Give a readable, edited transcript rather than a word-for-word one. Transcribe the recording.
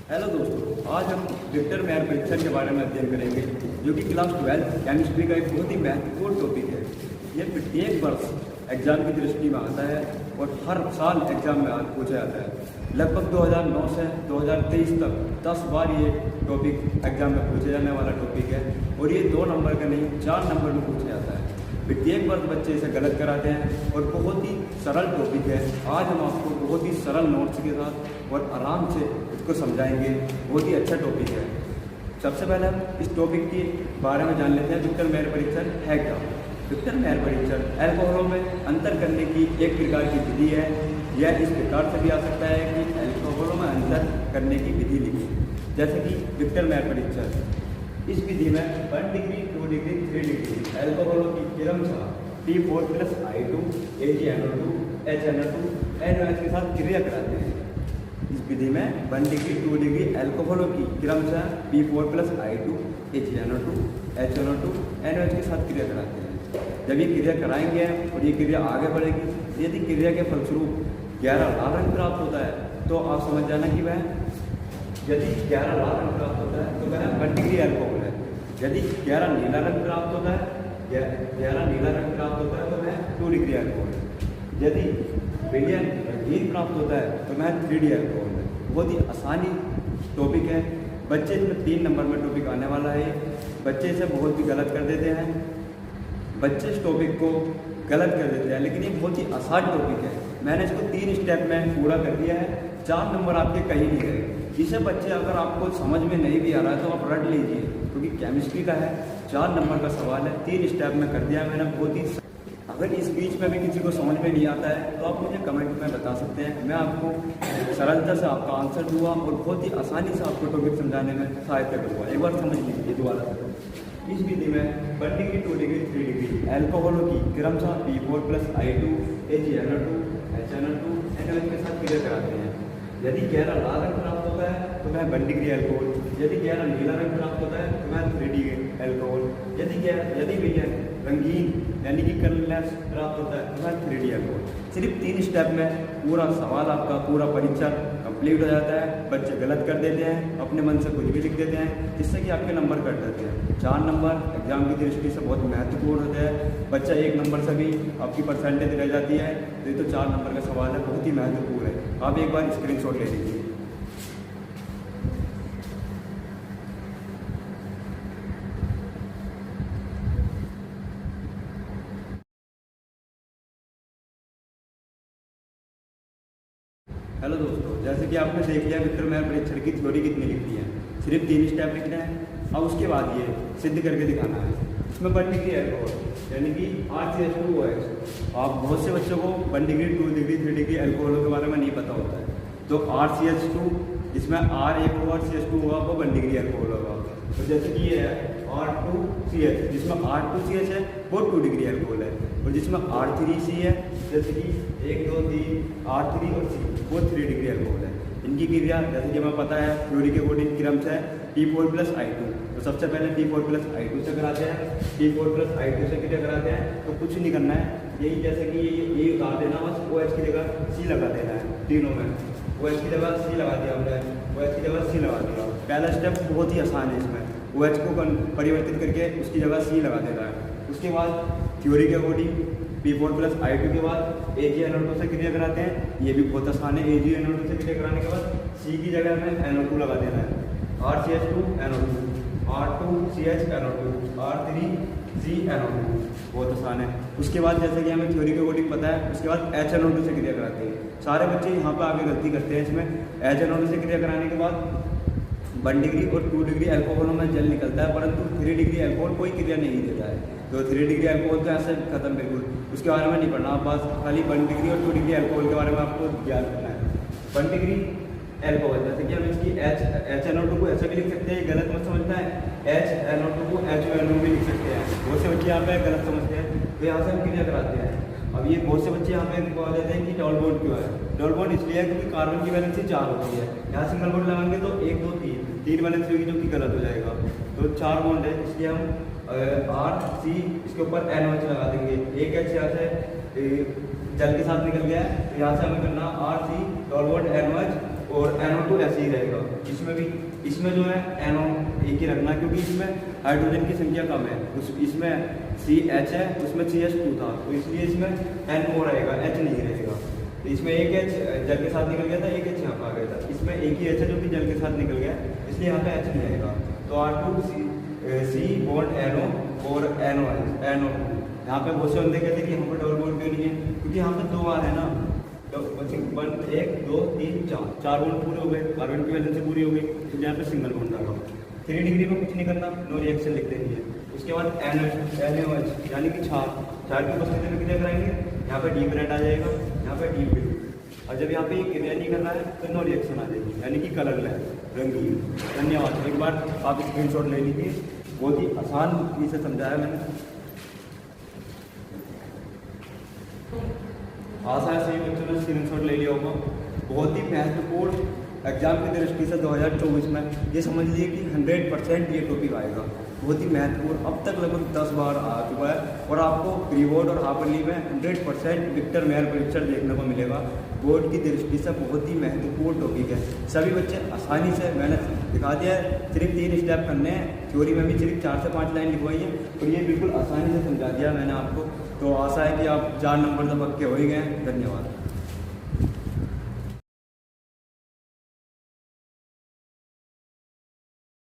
Hello दोस्तों, आज हम विक्टर मेयर परीक्षण के बारे में अध्ययन करेंगे, जो कि क्लास 12 केमिस्ट्री का एक बहुत ही महत्वपूर्ण टॉपिक है। यह प्रत्येक वर्ष एग्जाम की दृष्टि में आता है और हर साल एग्जाम में पूछा जाता है। लगभग 2009 से 2023 तक 10 बार ये टॉपिक एग्जाम में पूछे जाने वाला टॉपिक है और ये 2 नंबर का नहीं 4 नंबर में पूछा जाता है। प्रत्येक वर्ष बच्चे इसे गलत कराते हैं और बहुत ही सरल टॉपिक है। आज हम आपको बहुत ही सरल नोट्स के साथ और आराम से इसको समझाएंगे। बहुत ही अच्छा टॉपिक है। सबसे पहले हम इस टॉपिक के बारे में जान लेते हैं, विक्टर मेयर परीक्षण है क्या। विक्टर मेयर परीक्षण अल्कोहलों में अंतर करने की एक प्रकार की विधि है। यह इस प्रकार से भी आ सकता है कि अल्कोहलों में अंतर करने की विधि लिखी, जैसे कि विक्टर मेयर परीक्षण। इस विधि में 1 डिग्री, 2 डिग्री, 3 डिग्री अल्कोहलों की क्रमशः P4 + I2, AgNO2, HNO2, NOH के साथ क्रिया कराते हैं। इस विधि में 1 डिग्री, 2 डिग्री अल्कोहलों की क्रमशः P4 + I2, AgNO2, HNO2, NOH के साथ क्रिया कराते हैं। जब ये क्रिया कराएंगे और ये क्रिया आगे बढ़ेगी, यदि क्रिया के फलस्वरूप गहरा लाल रंग प्राप्त होता है तो आप समझ जाना कि वह, यदि गहरा लाल रंग प्राप्त होता है तो वह 1 डिग्री अल्कोहल है। यदि गहरा नीला रंग प्राप्त होता है तो वह 2 डिग्री अल्कोहल है। यदि विलियन रंगीन प्राप्त होता है तो वह 3D अल्कोहल है। बहुत ही आसानी टॉपिक है। बच्चे इसमें 3 नंबर में टॉपिक आने वाला है। बच्चे इसे बहुत ही गलत कर देते हैं। बच्चे इस टॉपिक को गलत कर देते हैं, लेकिन ये बहुत ही आसान टॉपिक है। मैंने इसको 3 स्टेप में पूरा कर दिया है। 4 नंबर आपके कहीं नहीं गए। इसे बच्चे अगर आपको समझ में नहीं भी आ रहा है तो आप रट लीजिए, क्योंकि केमिस्ट्री का है। 4 नंबर का सवाल है। 3 स्टेप में कर दिया मैंने बहुत ही। अगर इस बीच में भी किसी को समझ में नहीं आता है तो आप मुझे कमेंट में बता सकते हैं। मैं आपको सरलता से आपका आंसर दूंगा और बहुत ही आसानी से आपको टॉपिक समझाने में सहायता करूँगा। एक बार समझ लीजिए दोबारा। इस विधि में 1 डिग्री, 2 डिग्री, 3 डिग्री अल्कोहलों की क्रमशः P4 + I2, AgNO2, HNO2, NOH के साथ क्रिया कराते हैं। यदि गहरा लाल रंग प्राप्त होता है तो वह 1 डिग्री अल्कोहल। यदि गहरा नीला रंग प्राप्त होता है तो वह 3D अल्कोहल। यदि विलियन रंगीन यानी कि कलरलेस प्राप्त होता है तो वह 3D अल्कोहल। सिर्फ 3 स्टेप में पूरा सवाल आपका, पूरा परीक्षा कंप्लीट हो जाता है। बच्चे गलत कर देते हैं, अपने मन से कुछ भी लिख देते हैं, जिससे कि आपके नंबर कट जाते हैं। 4 नंबर एग्जाम की दृष्टि से बहुत महत्वपूर्ण होते हैं। बच्चा 1 नंबर से भी आपकी परसेंटेज रह जाती है तो ये तो 4 नंबर का सवाल है, बहुत ही महत्वपूर्ण है। आप एक बार स्क्रीनशॉट ले लीजिए। हेलो दोस्तों, जैसे कि आपने देख लिया विक्टर मेयर परीक्षण की थ्योरी कितनी लिखनी है। सिर्फ 3 स्टेप लिखना है। अब उसके बाद ये सिद्ध करके दिखाना है। इसमें 1 डिग्री अल्कोहल यानी कि RCH2OH। आप बहुत से बच्चों को 1 डिग्री, 2 डिग्री, 3 डिग्री अल्कोहलों के बारे में नहीं पता होता है। तो RCH2, इसमें R एक होगा, CH2 होगा, वो 1 डिग्री अल्कोहल होगा। तो जैसे कि ये है R2CH, जिसमें R2CH है वो 2 डिग्री अल्कोहल है। और जिसमें R3C है, जैसे कि 1, 2, 3, R3 और C, वो 3 डिग्री अल्कोहल है। इनकी क्रिया जैसे कि हमें पता है थ्योरी के अकॉर्डिंग क्रम से P4 + I2। तो सबसे पहले P4 + I2 से कराते हैं। P4 + I2 से क्रिया कराते हैं तो कुछ नहीं करना है। यही जैसे कि ये उतार देना, बस OH की जगह C लगा देना है। तीनों में OH की जगह C लगा दिया हमने, OH की जगह C लगा दिया। पहला स्टेप बहुत ही आसान है। इसमें OH को परिवर्तित करके उसकी जगह C लगा देना है। उसके बाद थ्योरी के अकॉर्डिंग P4 + I2 के बाद AgNO2 से क्रिया कराते हैं। ये भी बहुत आसान है। AgNO2 से क्रिया कराने के बाद C की जगह में NO2 लगा देना है। RCH2NO2, R2CHNO2, R3CNO2, बहुत आसान है। उसके बाद जैसे कि हमें थ्योरी के अकॉर्डिंग पता है, उसके बाद HNO2 से क्रिया कराते हैं। सारे बच्चे यहाँ पर आगे गलती करते हैं। इसमें HNO2 से क्रिया कराने के बाद 1 डिग्री और 2 डिग्री अल्कोहलों में जल निकलता है, परंतु 3 डिग्री अल्कोहल कोई क्रिया नहीं देता है। तो 3 डिग्री अल्कोहल तो ऐसे खत्म बिल्कुल। उसके बारे में नहीं पढ़ना, आप बस खाली 1 डिग्री और 2 डिग्री अल्कोहल के बारे में आपको ज्ञान करना है। 1 डिग्री अल्कोहल, जैसे कि हम इसकी HNO2 को ऐसे भी लिख सकते हैं, गलत मत समझना है। HNO2 को HNO भी लिख सकते हैं। बहुत से बच्चे यहाँ पे गलत समझते हैं, तो यहाँ से हम क्रिया कराते हैं। अब ये बहुत से बच्चे यहाँ पे कह देते हैं कि डबल बॉन्ड क्यों है। डबल बॉन्ड इसलिए है क्योंकि कार्बन की वैलेंसी 4 होती है। यहाँ सिंगल बॉन्ड लगाएंगे तो 1, 2, 3 वैलेंसी होगी, जो कि गलत हो जाएगा। तो 4 बॉन्ड है, इसलिए हम RC इसके ऊपर NOH लगा देंगे। एक H यहाँ से जल के साथ निकल गया है, तो यहाँ से हमें करना RC डबल बॉन्ड NOH और NO2 ऐसे ही रहेगा। इसमें भी इसमें जो है NO एक ही रखना, क्योंकि इसमें हाइड्रोजन की संख्या कम है। इसमें CH है, उसमें CH2 था, तो इसलिए इसमें NO रहेगा, H नहीं रहेगा। तो इसमें एक H जल के साथ निकल गया था, एक H यहाँ पर आ गया था। इसमें एक ही H है जो कि जल के साथ निकल गया, इसलिए यहाँ पे H नहीं आएगा। तो R2C बॉन्ड NO और NO यहाँ पे बहुत से बंदे कहते हैं कि यहाँ पर डबल बॉन्ड क्यों नहीं है, क्योंकि यहाँ पे 2 बार है ना। तो 1 2 3 4 बॉन्ड पूरे हो गए, कार्बन की वैलेंसी पूरी हो गई, तो यहाँ पे सिंगल बॉन्ड आ गया। 3 डिग्री में कुछ नहीं करना, नो रिएक्शन लिख देनी है। उसके बाद NaOH यानी कि क्षार की उपस्थिति में कितने कराएंगे, यहाँ पे डीप रेड आ जाएगा, यहाँ पे डीप ब्लू। और जब यहाँ पे क्रिया नहीं करना है तो नो रिएक्शन आ जाएगी, यानी कि कलरलेस रंगीन। धन्यवाद। एक बार आप स्क्रीनशॉट ले लीजिए, बहुत ही आसान विधि से समझाया मैंने। आशा है सभी बच्चों ने स्क्रीनशॉट ले लिया होगा। बहुत ही महत्वपूर्ण एग्जाम की दृष्टि से 2024 में ये समझ लीजिए कि 100% ये टॉपिक आएगा। बहुत ही महत्वपूर्ण, अब तक लगभग 10 बार आ चुका है और आपको प्री बोर्ड और हाफ ईयरली में 100% विक्टर मेयर परीक्षण देखने को मिलेगा। बोर्ड की दृष्टि से बहुत ही महत्वपूर्ण टॉपिक है। सभी बच्चे आसानी से, मैंने दिखा दिया है, सिर्फ 3 स्टेप करने हैं। थ्योरी में भी सिर्फ 4 से 5 लाइन लिखवाई है और ये बिल्कुल आसानी से समझा दिया मैंने आपको। तो आशा है कि आप 4 नंबर तो पक्के हो ही गए हैं। धन्यवाद।